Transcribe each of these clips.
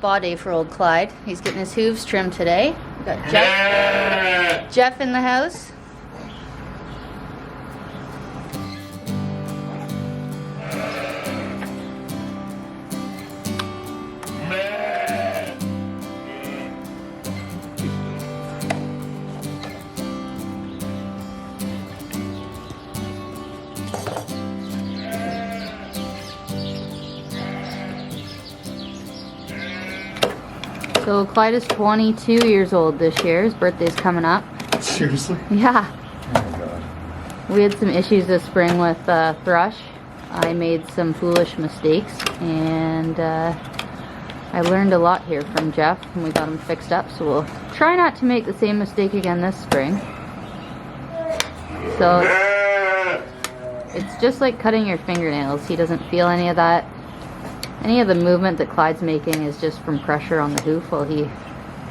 spa day for old Clyde. He's getting his hooves trimmed today. We got Jeff in the house. So Clyde is 22 years old this year. His birthday's coming up. Seriously? Yeah. Oh my god. We had some issues this spring with thrush. I made some foolish mistakes, and I learned a lot here from Jeff, and we got him fixed up. So we'll try not to make the same mistake again this spring. So it's just like cutting your fingernails. He doesn't feel any of that. Any of the movement that Clyde's making is just from pressure on the hoof while he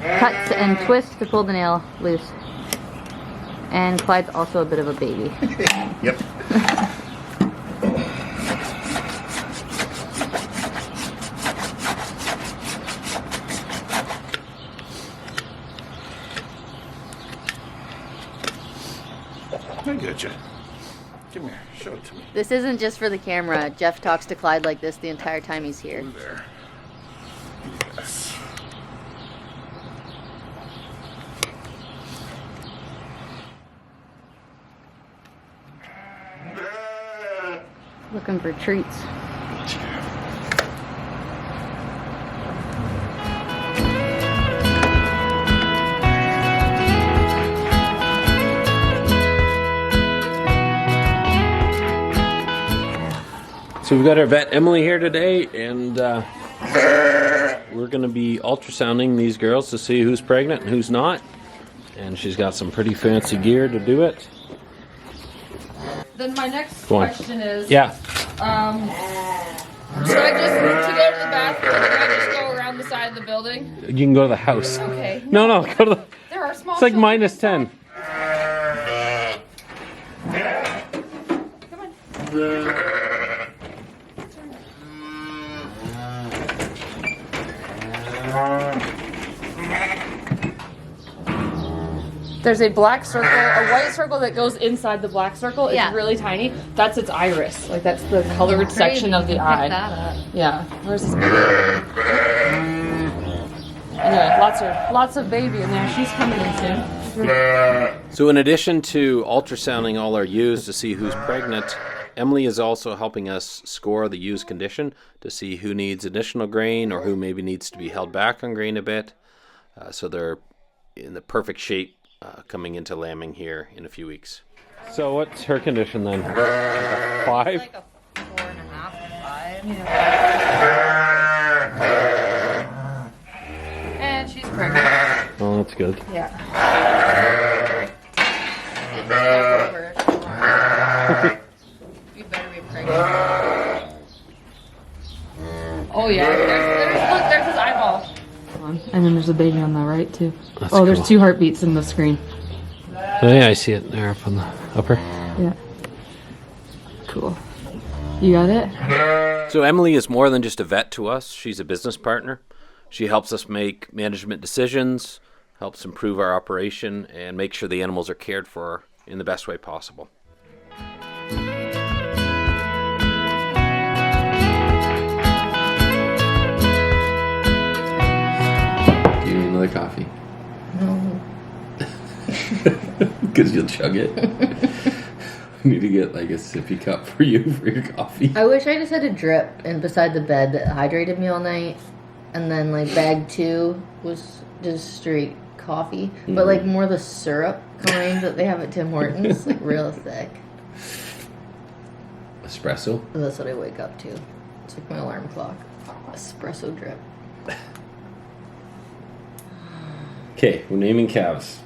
cuts and twists to pull the nail loose. And Clyde's also a bit of a baby. Yep. I get you. Come here, show it to me. This isn't just for the camera. Jeff talks to Clyde like this the entire time he's here. Over there. Yes. Looking for treats. So we've got our vet Emily here today, and we're going to be ultrasounding these girls to see who's pregnant and who's not. And she's got some pretty fancy gear to do it. Then my next Go on. question is, Yeah. should I just, to go to the bathroom, should I just go around the side of the building? You can go to the house. Okay. No, go to the... There are small It's like children. minus 10. Come on. There's a black circle, a white circle that goes inside the black circle. It's Yeah. really tiny. That's its iris. Like, that's the colored section of the eye. Yeah. Where's this baby? Anyway, lots of baby in there. She's coming in soon. So in addition to ultrasounding all our ewes to see who's pregnant, Emily is also helping us score the ewe's condition to see who needs additional grain or who maybe needs to be held back on grain a bit. So they're in the perfect shape coming into lambing here in a few weeks. So what's her condition then? 5? Like a 4.5 to 5. And she's pregnant. Oh, that's good. Yeah. You better be pregnant. Oh yeah. Look, there's his eyeball. And then there's a baby on the right too. That's There's cool. 2 heartbeats in the screen. Oh yeah, I see it there up on the upper. Yeah. Cool. You got it? So Emily is more than just a vet to us. She's a business partner. She helps us make management decisions, helps improve our operation, and make sure the animals are cared for in the best way possible. Do you need another coffee? No. Because you'll chug it. I need to get like a sippy cup for you for your coffee. I wish I just had a drip and beside the bed that hydrated me all night, and then like bag 2 was just straight coffee, but like more the syrup kind that they have at Tim Hortons, like real thick. Espresso? And that's what I wake up to. It's like my alarm clock. Espresso drip. Okay, we're naming calves.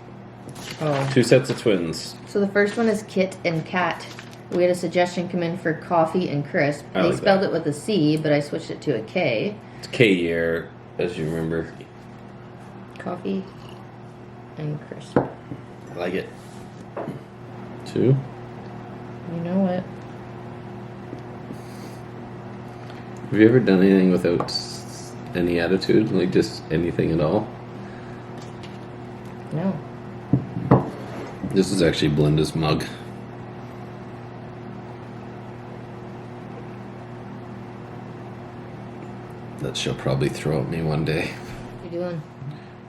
Oh. 2 sets of twins. So the first one is Kit and Kat. We had a suggestion come in for Coffee and Crisp. I They like spelled that. it with a C, but I switched it to a K. It's K-year, as you remember. Coffee and Crisp. I like it. 2. You know it. Have you ever done anything without any attitude? Like just anything at all? No. This is actually Belinda's mug. That she'll probably throw at me one day. What are you doing?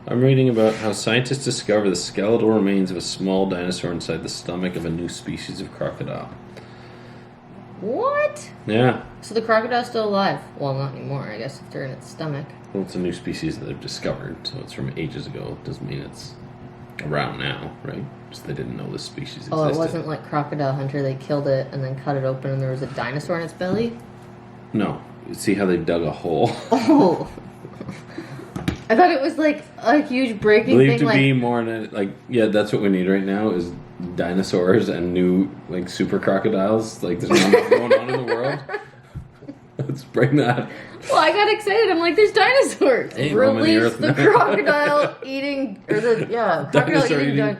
I'm reading about how scientists discover the skeletal remains of a small dinosaur inside the stomach of a new species of crocodile. What? Yeah. So the crocodile's still alive? Well, not anymore, I guess, if they're in its stomach. Well, it's a new species that they've discovered, so it's from ages ago. It doesn't mean it's around now, right? Just they didn't know this species existed. Oh, it wasn't like Crocodile Hunter, they killed it and then cut it open and there was a dinosaur in its belly? No. See how they dug a hole? Oh. I thought it was like a huge breaking Believed thing. to be more than, like, yeah, that's what we need right now is dinosaurs and new, like, super crocodiles. Like, there's not enough going on in the world. Let's bring that. Well, I got excited. I'm like, there's dinosaurs. Ain't roaming the Release earth the now. crocodile eating, or the, crocodile Dinosaur eating. eating.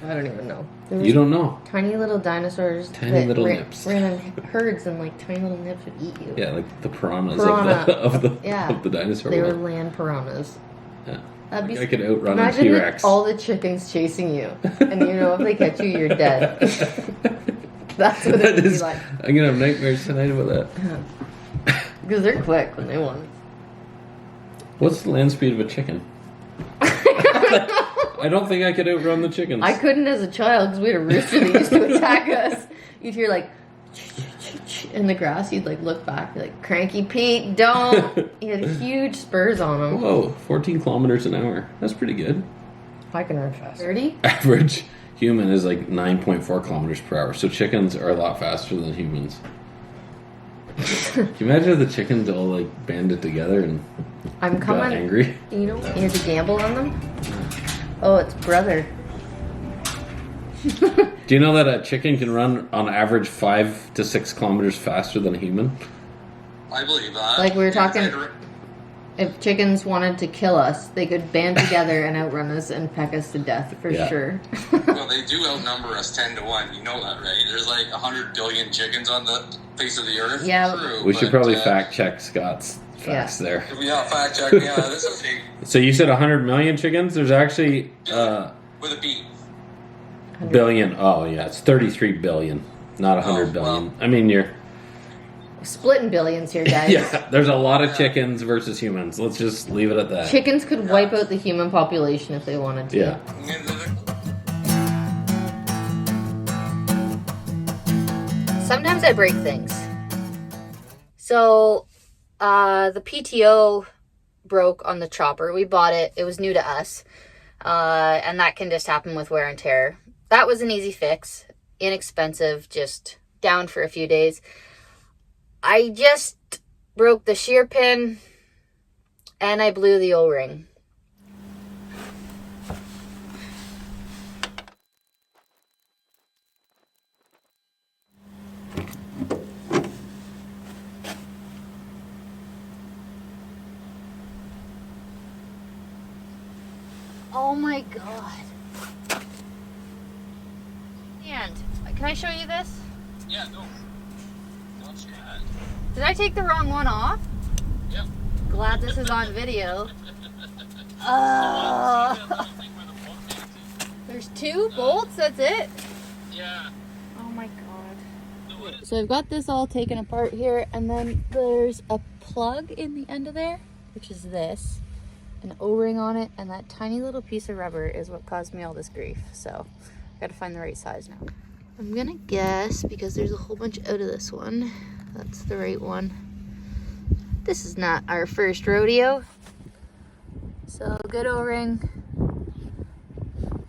I don't even know. You don't know. Tiny little dinosaurs Tiny that little ran nips. in herds and like tiny little nips would eat you. Yeah, like the piranhas Piranha. of the Yeah. of the dinosaur They were world. land piranhas. Yeah. That'd be I could outrun a imagine T-Rex. all the chickens chasing you, and you know if they catch you, you're dead. That's what it That would be is, like. I'm gonna have nightmares tonight about that. Because they're quick when they want. What's the land speed of a chicken? I don't think I could outrun the chickens. I couldn't as a child because we had a rooster that used to attack us. You'd hear like in the grass. You'd like look back, you're like, "Cranky Pete, don't!" He had huge spurs on him. Whoa, 14 kilometers an hour. That's pretty good. I can run fast. 30? Average human is like 9.4 kilometers per hour. So chickens are a lot faster than humans. Can you imagine if the chickens all like banded together and I'm got coming. angry? You know, you had to gamble on them. Oh, it's brother. Do you know that a chicken can run on average 5 to 6 kilometers faster than a human? I believe that. Like we were talking. I'd- If chickens wanted to kill us, they could band together and outrun us and peck us to death for Yeah. sure. Well, they do outnumber us 10-1. You know that, right? There's like 100 billion chickens on the face of the earth. Yeah. True, We should but, probably fact check Scott's facts there. Yeah, fact check. Yeah, this is So you said 100 million chickens? There's actually with a B. billion. Oh yeah, it's 33 billion, not 100 Oh, billion. wow. I mean, you're Splitting billions here, guys. yeah. There's a lot of chickens versus humans. Let's just leave it at that. Chickens could wipe out the human population if they wanted to. Yeah. Sometimes I break things. So, the PTO broke on the chopper. We bought it. It was new to us. And that can just happen with wear and tear. That was an easy fix. Inexpensive, just down for a few days. I just broke the shear pin and I blew the O-ring. Oh my god. And can I show you this? Yeah, no. Not yet. Did I take the wrong one off? Yep. Glad this is on video. There's 2 bolts, that's it? Yeah. Oh my god. So I've got this all taken apart here, and then there's a plug in the end of there, which is this. An O-ring on it, and that tiny little piece of rubber is what caused me all this grief. So I gotta find the right size now. I'm gonna guess, because there's a whole bunch out of this one, that's the right one. This is not our first rodeo. So good O-ring.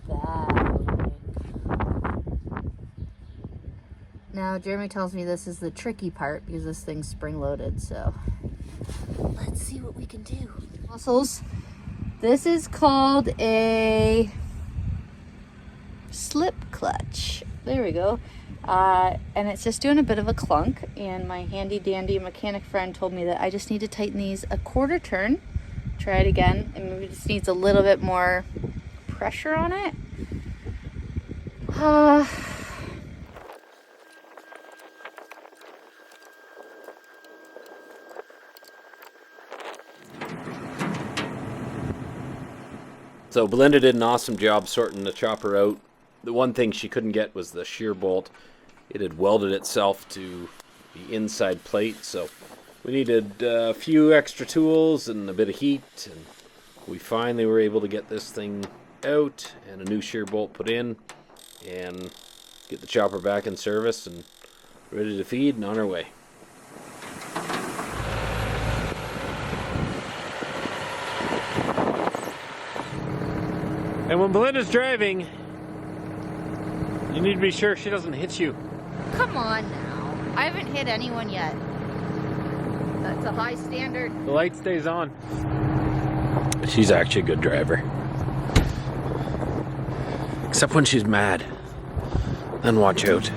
That O-ring. Now Jeremy tells me this is the tricky part because this thing's spring-loaded, so let's see what we can do. Muscles. This is called a slip clutch. There we go. And it's just doing a bit of a clunk, and my handy dandy mechanic friend told me that I just need to tighten these a quarter turn. Try it again, and maybe it just needs a little bit more pressure on it. So Belinda did an awesome job sorting the chopper out. The one thing she couldn't get was the shear bolt. It had welded itself to the inside plate, so we needed a few extra tools and a bit of heat, and we finally were able to get this thing out and a new shear bolt put in and get the chopper back in service and ready to feed and on our way. And when Belinda's driving, you need to be sure she doesn't hit you. Come on now. I haven't hit anyone yet. That's a high standard. The light stays on. She's actually a good driver. Except when she's mad. Then watch out.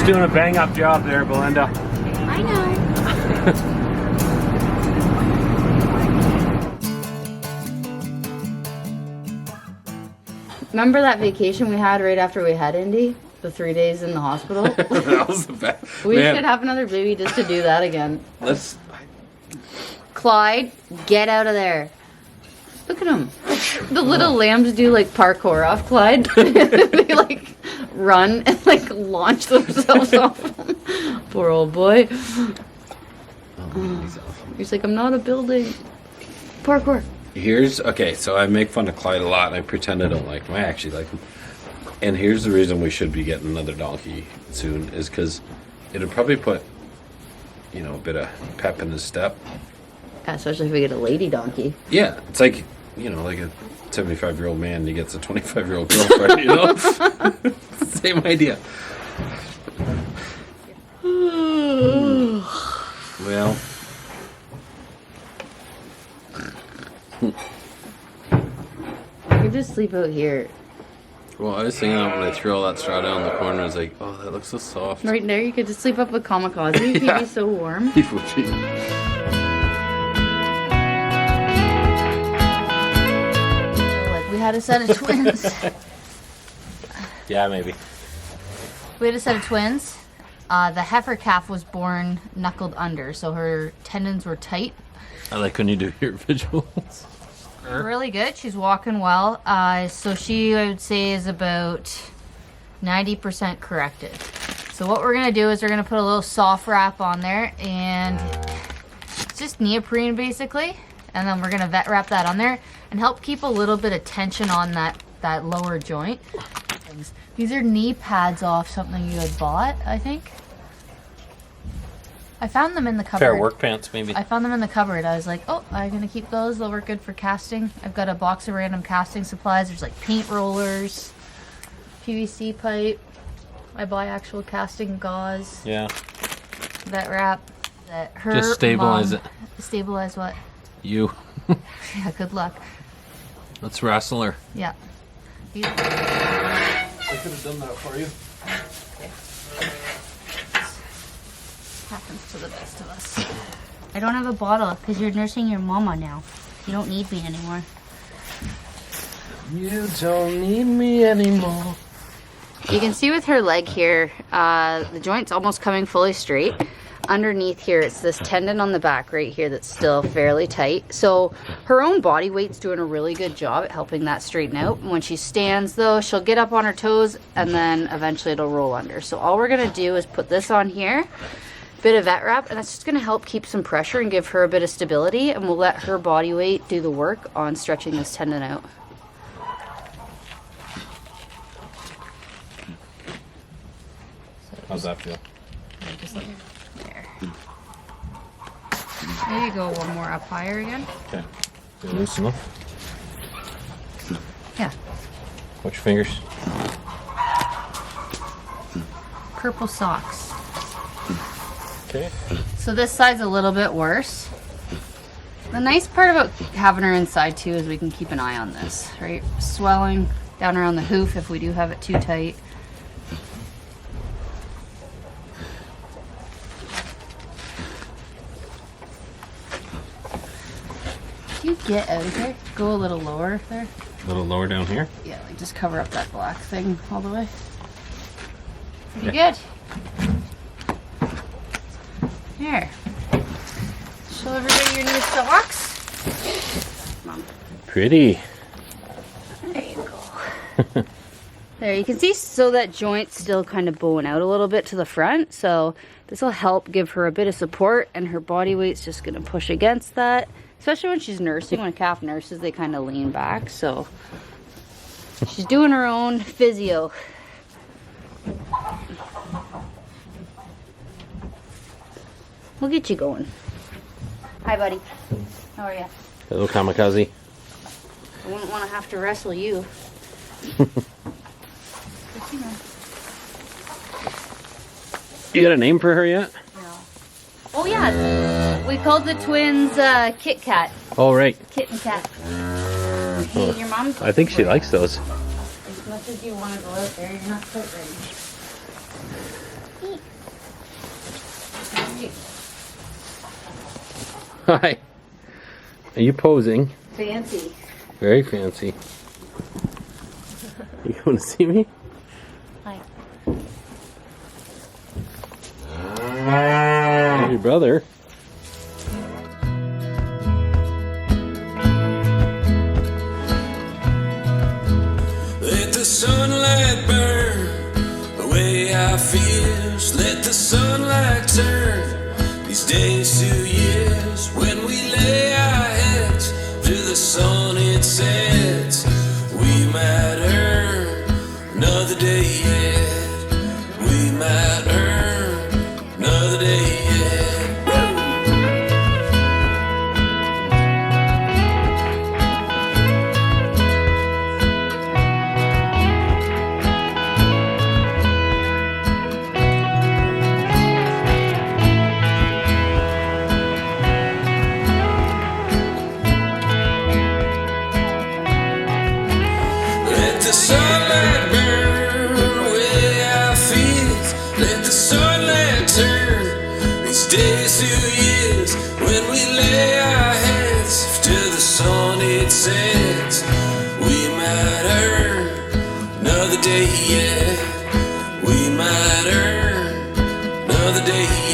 Doing a bang up job there, Belinda. I know. Remember that vacation we had right after we had Indy? The 3 days in the hospital? That was the best. We should have another baby just to do that again. Let's. Clyde, get out of there. Look at him. The little lambs do like parkour off Clyde. They like run and like launch themselves off him. Poor old boy. He's like, I'm not a building. Parkour. Okay, so I make fun of Clyde a lot and I pretend I don't like him. I actually like him. And here's the reason we should be getting another donkey soon is because it'll probably put, a bit of pep in his step. Yeah, especially if we get a lady donkey. Yeah, it's like, like a 75-year-old man, he gets a 25-year-old girlfriend, Same idea. Well. I could just sleep out here. Well, I was thinking that when I threw all that straw down the corner, I was like, oh, that looks so soft. Right there, you could just sleep up with Kamikaze. He'd be so warm. He would be. We had a set of twins. Yeah, maybe. We had a set of twins. The heifer calf was born knuckled under, so her tendons were tight. I like when you do your visuals. Really good. She's walking well. So she, I would say, is about 90% corrected. So what we're going to do is we're going to put a little soft wrap on there, and it's just neoprene basically. And then we're going to vet wrap that on there and help keep a little bit of tension on that lower joint. These are knee pads off something you had bought, I think. I found them in the cupboard. Pair of work pants, maybe. I found them in the cupboard. I was like, oh, I'm going to keep those. They'll work good for casting. I've got a box of random casting supplies. There's like paint rollers, PVC pipe. I buy actual casting gauze. Yeah. Vet wrap. That her Just stabilize mom, it. Stabilize what? You. Yeah, good luck. Let's wrestle her. Yeah. I could have done that for you. Happens to the best of us. I don't have a bottle because you're nursing your mama now. You don't need me anymore. You don't need me anymore. You can see with her leg here, the joint's almost coming fully straight. Underneath here, it's this tendon on the back right here that's still fairly tight. So her own body weight's doing a really good job at helping that straighten out. When she stands though, she'll get up on her toes and then eventually it'll roll under. So all we're gonna do is put this on here, bit of vet wrap, and that's just gonna help keep some pressure and give her a bit of stability, and we'll let her body weight do the work on stretching this tendon out. How's that feel? Just like there. There you go, one more up higher again. Okay. Feel loose enough? Yeah. Watch your fingers. Purple socks. Okay. So this side's a little bit worse. The nice part about having her inside too is we can keep an eye on this, right? Swelling down around the hoof if we do have it too tight. You get out of here. Go a little lower there. A little lower down here. Yeah, like just cover up that black thing all the way. Pretty good. Here. Show everybody your new socks. Mom. Pretty. There you go. There, you can see so that joint's still kind of bowing out a little bit to the front. So this will help give her a bit of support, and her body weight's just gonna push against that. Especially when she's nursing. When a calf nurses, they kind of lean back. So she's doing her own physio. We'll get you going. Hi, buddy. How are you? Hello, kamikaze. I wouldn't want to have to wrestle you. You got a name for her yet? No. Oh yeah, we called the twins Kit Kat. Oh, right. Kit and Kat. Hey, your mom. I think she likes those. As much as you want to go out there, you're not quite ready. Hi. Are you posing? Fancy. Very fancy. You going to see me? Hi. There's your brother. Let the sunlight burn away our fears. Let the sunlight turn these days to years. When we lay our heads to the sun it sets, we might earn another day yet. We might earn another day yet. Let the sunlight burn away our fears. Let the sunlight turn these days to years. When we lay our heads to the sun it sets, we might earn another day yet. We might earn another day yet.